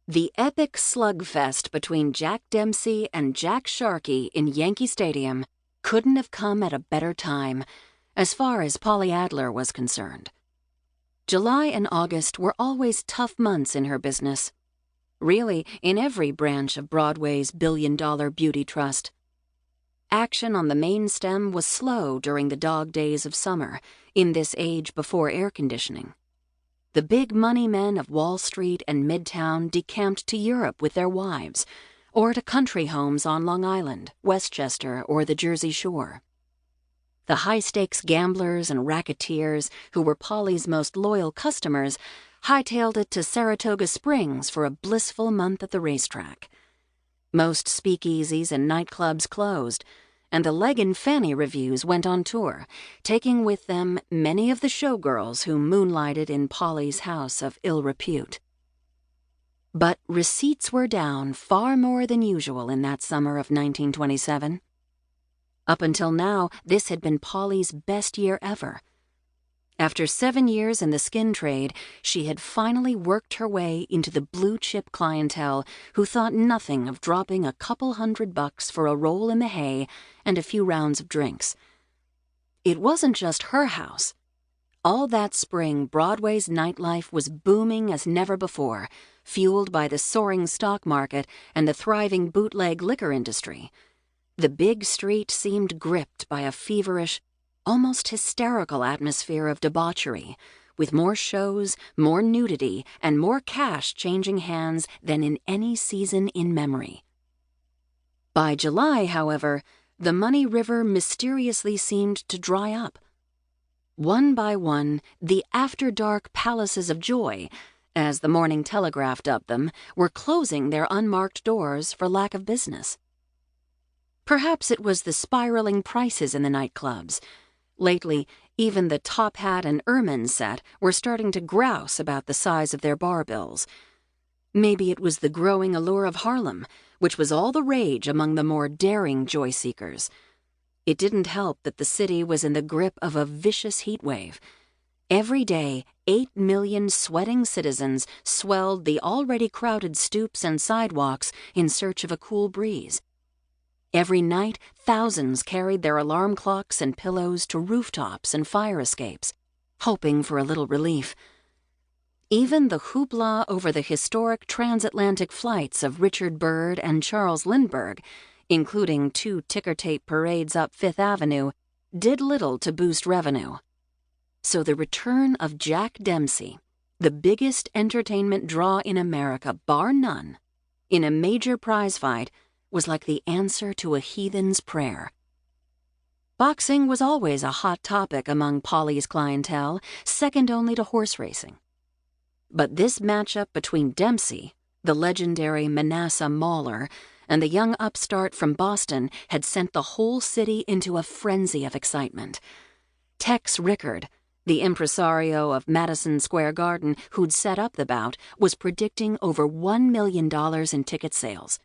The epic slugfest between Jack Dempsey and Jack Sharkey in Yankee Stadium couldn't have come at a better time, as far as Polly Adler was concerned. July and August were always tough months in her business. Really, in every branch of Broadway's billion-dollar beauty trust. Action on the main stem was slow during the dog days of summer, in this age before air conditioning. The big money men of Wall Street and Midtown decamped to Europe with their wives, or to country homes on Long Island, Westchester, or the Jersey Shore. The high-stakes gamblers and racketeers, who were Polly's most loyal customers, hightailed it to Saratoga Springs for a blissful month at the racetrack. Most speakeasies and nightclubs closed, and the Leg and Fanny Revues went on tour, taking with them many of the showgirls who moonlighted in Polly's house of ill repute. But receipts were down far more than usual in that summer of 1927. Up until now, this had been Polly's best year ever. After 7 years in the skin trade, she had finally worked her way into the blue-chip clientele who thought nothing of dropping a couple $100 for a roll in the hay and a few rounds of drinks. It wasn't just her house. All that spring, Broadway's nightlife was booming as never before, fueled by the soaring stock market and the thriving bootleg liquor industry. The big street seemed gripped by a feverish, almost hysterical atmosphere of debauchery, with more shows, more nudity, and more cash changing hands than in any season in memory. By July, however, the money river mysteriously seemed to dry up. One by one, the after-dark palaces of joy, as the Morning Telegraph dubbed them, were closing their unmarked doors for lack of business. Perhaps it was the spiraling prices in the nightclubs. Lately, even the top hat and ermine set were starting to grouse about the size of their bar bills. Maybe it was the growing allure of Harlem, which was all the rage among the more daring joy-seekers. It didn't help that the city was in the grip of a vicious heat wave. Every day, 8 million sweating citizens swelled the already crowded stoops and sidewalks in search of a cool breeze. Every night, thousands carried their alarm clocks and pillows to rooftops and fire escapes, hoping for a little relief. Even the hoopla over the historic transatlantic flights of Richard Byrd and Charles Lindbergh, including 2 ticker-tape parades up Fifth Avenue, did little to boost revenue. So the return of Jack Dempsey, the biggest entertainment draw in America, bar none, in a major prize fight, was like the answer to a heathen's prayer. Boxing was always a hot topic among Polly's clientele, second only to horse racing. But this matchup between Dempsey, the legendary Manasseh Mauler, and the young upstart from Boston had sent the whole city into a frenzy of excitement. Tex Rickard, the impresario of Madison Square Garden who'd set up the bout, was predicting over $1 million in ticket sales.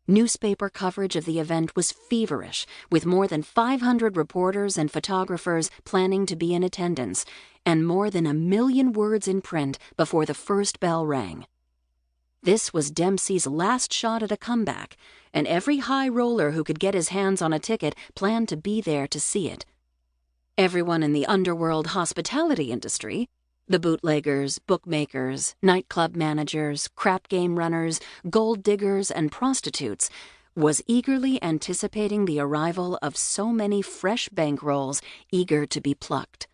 Newspaper coverage of the event was feverish, with more than 500 reporters and photographers planning to be in attendance, and more than 1 million words in print before the first bell rang. This was Dempsey's last shot at a comeback, and every high roller who could get his hands on a ticket planned to be there to see it. Everyone in the underworld hospitality industry, the bootleggers, bookmakers, nightclub managers, crap game runners, gold diggers, and prostitutes, was eagerly anticipating the arrival of so many fresh bankrolls eager to be plucked.